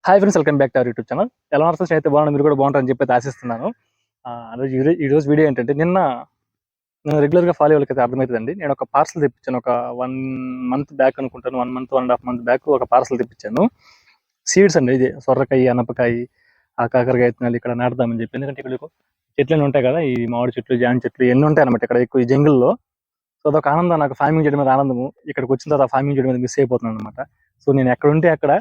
Hi friends, welcome back to our YouTube channel. ఎలా ఉన్నారు friends? అయితే బాగున్నా, మీరు కూడా బాగుంటారని చెప్పి ఆశిస్తున్నాను. ఈ రోజు వీడియో ఏంటంటే, నేను రెగ్యులర్గా ఫాలో వాళ్ళకైతే అర్థమవుతుందండి. నేను ఒక పార్సల్ తెప్పించాను. ఒక 1 మంత్ బ్యాక్ అనుకుంటాను, 1 మంత్ 1.5 మంత్ బ్యాక్ ఒక పార్సల్ తెప్పించాను. సీడ్స్ అండి, ఇది సొరకాయ, అనపకాయ, ఆ కాకరకాయ విత్తనాలు ఇక్కడ నాటుదామని చెప్పి. ఎందుకంటే ఇక్కడ చెట్లు ఉంటాయి కదా, ఈ మామిడి చెట్లు, జామ చెట్లు ఎన్ని ఉంటాయి అనమాట ఇక్కడ ఎక్కువ ఈ జంగిల్లో. సో అదొక ఆనందం, నాకు ఫార్మింగ్ చేయడం మీద ఆనందము. ఇక్కడికి వచ్చిన తర్వాత ఫార్మింగ్ చేయడం మీద మిస్ అయిపోతున్నాను అనమాట. సో నేను ఎక్కడ ఉంటే అక్కడ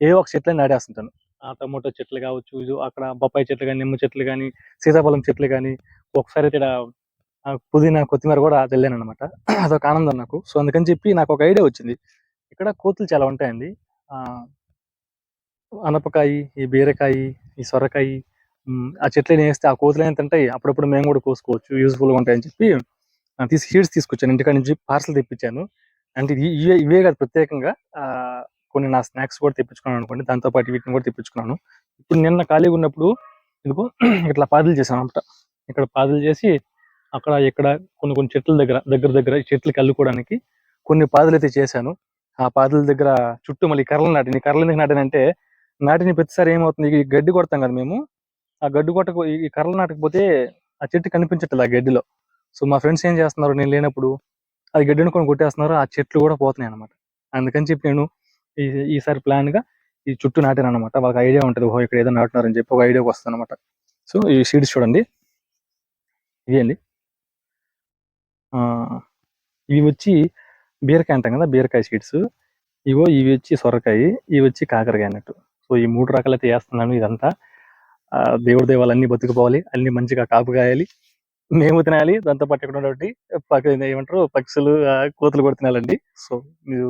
ఏ ఒక చెట్లని నాటేస్తుంటాను. ఆ టమోటో చెట్లు కావచ్చు, అక్కడ బొప్పాయి చెట్లు కానీ, నిమ్మ చెట్లు కానీ, సీతాఫలం చెట్లు కానీ, ఒకసారి అయితే ఇక్కడ పుదీనా, కొత్తిమీర కూడా తెల్లాను అనమాట. అదొక ఆనందం నాకు. సో అందుకని చెప్పి నాకు ఒక ఐడియా వచ్చింది. ఇక్కడ కోతులు చాలా ఉంటాయండి. ఆ అనపకాయ, ఈ బీరకాయ, ఈ సొరకాయ, ఆ చెట్లని వేస్తే ఆ కోతులు ఏం తింటాయి. అప్పుడప్పుడు మేము కూడా కోసుకోవచ్చు, యూస్ఫుల్గా ఉంటాయని చెప్పి సీడ్స్ తీసుకొచ్చాను. ఇంటికాడ నుంచి పార్సల్ తెప్పించాను. అంటే ఇవే కాదు, ప్రత్యేకంగా కొన్ని నా స్నాక్స్ కూడా తెప్పించుకున్నాను అనుకోండి. దాంతో పాటు వీటిని కూడా తెప్పించుకున్నాను. ఇప్పుడు నిన్న ఖాళీగా ఉన్నప్పుడు ఇదిగో ఇట్లా పాదులు చేశాను అనమాట. ఇక్కడ పాదులు చేసి అక్కడ ఇక్కడ కొన్ని కొన్ని చెట్ల దగ్గర ఈ చెట్లకి అల్లుకోవడానికి కొన్ని పాదులు అయితే చేశాను. ఆ పాదుల దగ్గర చుట్టూ మళ్ళీ కర్రలు నాటిని. కర్రలు ఎందుకు నాటినంటే, నాటిన ప్రతిసారి ఏమవుతుంది, ఈ గడ్డి కొడతాం కదా మేము. ఆ గడ్డి కొట్టకు ఈ కర్రలు నాటకపోతే ఆ చెట్టు కనిపించట్లేదు ఆ గడ్డిలో. సో మా ఫ్రెండ్స్ ఏం చేస్తున్నారు, నేను లేనప్పుడు అది గడ్డి కొని కొట్టేస్తున్నారు, ఆ చెట్లు కూడా పోతున్నాయి అనమాట. అందుకని చెప్పి నేను ఈసారి ప్లాన్ గా ఈ చుట్టూ నాటాను అనమాట. వాళ్ళకి ఐడియా ఉంటుంది, ఓహో ఇక్కడ ఏదో నాటున్నారని చెప్పి ఒక ఐడియాకి వస్తుంది అనమాట. సో ఈ సీడ్స్ చూడండి, ఇవి అండి. ఇవి వచ్చి బీరకాయ అంటాం కదా, బీరకాయ సీడ్స్. ఇవి వచ్చి సొరకాయ, ఇవి వచ్చి కాకరకాయ అన్నట్టు. సో ఈ 3 రకాలు అయితే వేస్తున్నాను. ఇదంతా దేవుడి దేవాలు అన్ని బతుకుపోవాలి, అన్ని మంచిగా కాపు కాయాలి, మేము తినాలి. దాంతో పాటు ఇక్కడ ఉన్నటువంటి ఏమంటారు పక్షులు, కోతులు కూడా తినాలండి. సో మీరు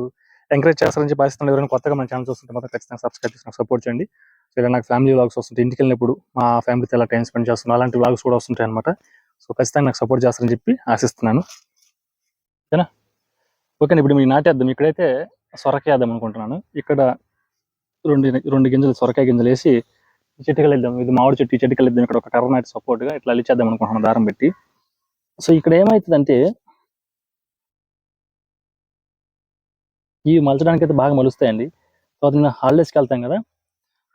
ఎంకరేజ్ చేస్తారని చెప్పి ఆశిస్తున్నాను. ఎవరైనా కొత్తగా మన ఛానల్ చూస్తుంటే మాత్రం ఖచ్చితంగా సబ్స్క్రైబ్ చేసి నాకు సపోర్ట్ చేయండి. సో ఇలా నాకు ఫ్యామిలీ వ్లాగ్స్ వస్తుంటే, ఇంటికి వెళ్ళినప్పుడు మా ఫ్యామిలీతో ఎలా టైం స్పెండ్ చేస్తున్నాను అలాంటి వ్లాగ్స్ కూడా వస్తుంటాయి అనమాట. సో ఖచ్చితంగా నాకు సపోర్ట్ చేస్తారని చెప్పి ఆశిస్తున్నాను. ఓకేనా? ఓకే, ఇప్పుడు మీకు నాటేద్దాం. ఇక్కడైతే సొరకాయ వేద్దాం అనుకుంటున్నాను. ఇక్కడ రెండు గింజలు సొరకాయ గింజలు వేసి చెట్టుకలు వేద్దాం. ఇది మామిడి చెట్టు, ఈ చెట్టుకలు వేద్దాం. ఇక్కడ ఒక కర్ర నాటి సపోర్ట్ గా ఇట్లా అలిచేద్దాం అనుకుంటున్నాను దారం పెట్టి. సో ఇక్కడ ఏమవుతుందంటే, ఇవి మలచడానికి అయితే బాగా మలుస్తాయండి. తర్వాత నేను హాలిడేస్కి వెళ్తాం కదా,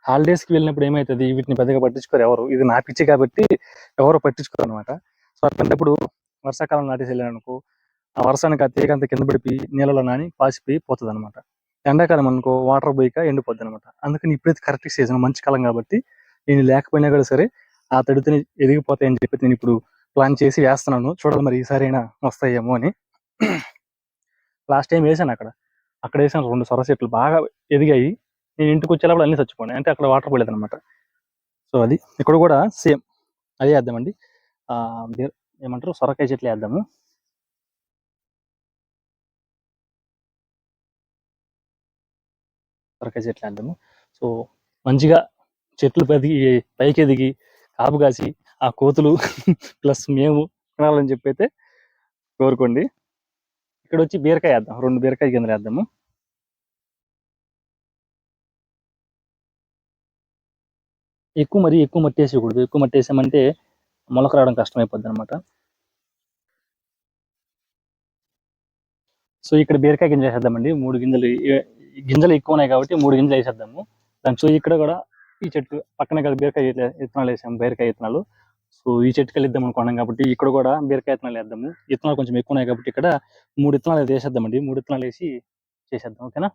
హాలిడేస్కి వెళ్ళినప్పుడు ఏమవుతుంది, వీటిని పెద్దగా పట్టించుకోరు ఎవరు. ఇది నా పిచ్చి కాబట్టి ఎవరు పట్టించుకోరు అనమాట. సో అట్లాంటప్పుడు వర్షాకాలం నాటేసి వెళ్ళాను అనుకో, ఆ వర్షానికి ఆ తీగ అంతా కింద పడిపోయి నీళ్ళలో నాని పాసిపోయి పోతుంది అనమాట. ఎండాకాలం అనుకో వాటర్ పోయిక ఎండిపోద్ది అనమాట. అందుకని ఇప్పుడైతే కరెక్ట్ సీజన్, మంచి కాలం కాబట్టి నేను లేకపోయినా కూడా సరే ఆ తడితని ఎదిగిపోతాయని చెప్పి నేను ఇప్పుడు ప్లాన్ చేసి వేస్తున్నాను. చూడాలి మరి ఈసారి అయినా వస్తాయేమో అని. లాస్ట్ టైం వేసాను అక్కడ వేసాను 2 సొర చెట్లు బాగా ఎదిగాయి. నేను ఇంటికి వచ్చేటప్పుడు అన్ని చచ్చిపోయినాయి, అంటే అక్కడ వాటర్ పోలేదు అనమాట. సో అది ఇక్కడ కూడా సేమ్ అదే వేద్దామండి. ఏమంటారు సొరకాయ చెట్లు వేద్దాము. సొరకాయ చెట్లు వేద్దాము. సో మంచిగా చెట్లు పైకి ఎదిగి కాపు కాసి ఆ కోతులు ప్లస్ మేము తినాలని చెప్పి అయితే కోరుకోండి. ఇక్కడ వచ్చి బీరకాయ వేద్దాం, 2 బీరకాయ గింజలు వేద్దాము. ఎక్కువ మట్టి వేసేయకూడదు. ఎక్కువ మట్టి వేసామంటే మొలక రావడం కష్టమైపోద్ది అనమాట. సో ఇక్కడ బీరకాయ గింజలు వేసేద్దామండి. 3 గింజలు ఎక్కువ ఉన్నాయి కాబట్టి 3 గింజలు వేసేద్దాము. దాని సో ఇక్కడ కూడా ఈ చెట్టు పక్కనే కదా బీరకాయ విత్తనాలు వేసాము, బీరకాయ విత్తనాలు. సో ఈ చెట్టుకి వెళ్ళిద్దాం అనుకున్నాం కాబట్టి ఇక్కడ కూడా బీరకాయ విత్తనాలు వేద్దాము. విత్తనాలు కొంచెం ఎక్కువ ఉన్నాయి కాబట్టి ఇక్కడ 3 విత్తనాలు వేసేద్దామండి. 3 విత్తనాలు వేసి చేసేద్దాం. ఓకేనా?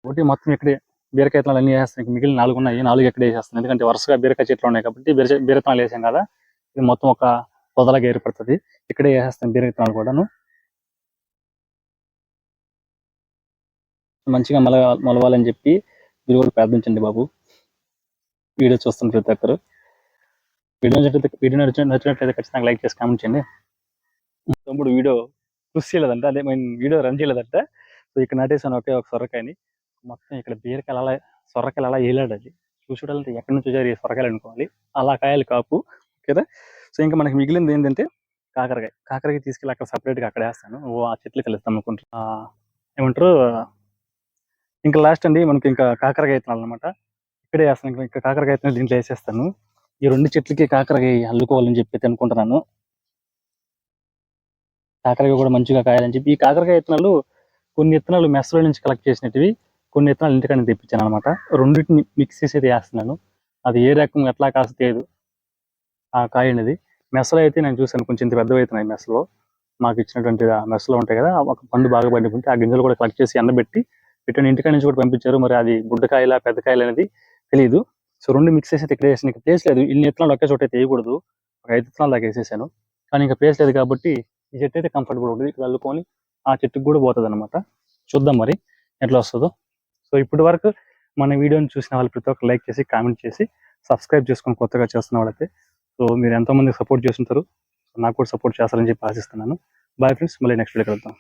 ఒకటి మొత్తం ఇక్కడే బీరకాయ విత్తనాలు అన్ని వేస్తాను. మిగిలిన 4 ఉన్నాయి, 4 ఎక్కడ వేసేస్తాను. ఎందుకంటే వరుసగా బీరకాయ చెట్లు ఉన్నాయి కాబట్టి బీరకాయలు వేసాం కదా, ఇది మొత్తం ఒక పొదలాగా ఏర్పడుతుంది. ఇక్కడే వేసేస్తాను బీరకాయ విత్తనాలు కూడాను. మంచిగా మొలవాలని చెప్పి మీరు కూడా ప్రార్థించండి బాబు. వీడియో చూస్తున్న ప్రతి ఒక్కరు వీడియో నచ్చినట్లయితే ఖచ్చితంగా లైక్ చేసి కామెంట్ చేయండి. తమ్ముడు వీడియో పుష్ చేయలేదంట, అదే వీడియో రన్ చేయలేదంట. సో ఇక్కడ నాటేసాను ఒకే ఒక సొరకాయని. మొత్తం ఇక్కడ సొరకాయలు అలా ఏలాడాలి. చూడాలంటే ఎక్కడి నుంచి వచ్చారు ఈ సొరకాయలు అనుకోవాలి. అలా కాయాలి కాపు. ఓకేనా? సో ఇంకా మనకి మిగిలింది ఏంటంటే కాకరకాయ తీసుకెళ్ళి అక్కడ సపరేట్గా అక్కడ వేస్తాను. ఆ చెట్లు కలుస్తాం అనుకుంటున్నా. ఏమంటారు ఇంకా లాస్ట్ అండి మనకి ఇంకా కాకరకాయ విత్తనాలు అనమాట. ఇక్కడే వేస్తాను. ఇంకా కాకరకాయ విత్తనాలు దీంట్లో వేసేస్తాను. ఈ 2 చెట్లకి కాకరకాయ అల్లుకోవాలని చెప్పి అనుకుంటున్నాను. కాకరకాయ కూడా మంచిగా కాయాలని చెప్పి ఈ కాకరకాయ విత్తనాలు కొన్ని విత్తనాలు మెస్సులో నుంచి కలెక్ట్ చేసినవి, కొన్ని విత్తనాలు ఇంటికాడ తెప్పించాను అనమాట. రెండింటిని మిక్స్ చేసి అయితే వేస్తున్నాను. అది ఏ రకం ఎట్లా కాస్త తెలియదు ఆ కాయ అనేది. మెస్సులో అయితే నేను చూసాను కొంచెం ఇంత పెద్దవి అవుతున్నాయి మెస్సులో. మాకు ఇచ్చినటువంటి ఆ మెస్సులో ఉంటాయి కదా, ఒక పండు బాగా పండుకుంటే ఆ గింజలు కూడా కలెక్ట్ చేసి ఎండబెట్టి పెట్టిన ఇంటికాడ నుంచి కూడా పంపించారు. మరి అది బుడ్డకాయల పెద్ద కాయలు అనేది తెలియదు. సో రెండు మిక్స్ చేసి ఇక్కడ వేసిన ప్లేస్ లేదు. ఇన్ని విత్తనాలు ఒకే చోట అయితే వేయకూడదు. ఒక 5 విత్తనాలు దాకా వేసేసాను. కానీ ఇంకా ప్లేస్ లేదు కాబట్టి ఈ చెట్టు అయితే కంఫర్టబుల్ ఉంటుంది. ఇక్కడ అల్లుకొని ఆ చెట్టుకు కూడా పోతుంది అనమాట. చూద్దాం మరి ఎట్లా వస్తుందో. సో ఇప్పటి వరకు మన వీడియోని చూసిన వాళ్ళు ప్రతి ఒక్కరు లైక్ చేసి కామెంట్ చేసి సబ్స్క్రైబ్ చేసుకొని కొత్తగా చేస్తున్న వాళ్ళైతే సో మీరు ఎంతోమంది సపోర్ట్ చేస్తుంటారు. నాకు కూడా సపోర్ట్ చేస్తారని చెప్పి ఆశిస్తున్నాను. బాయ్ ఫ్రెండ్స్, మళ్ళీ నెక్స్ట్ వీడియో కలుద్దాం.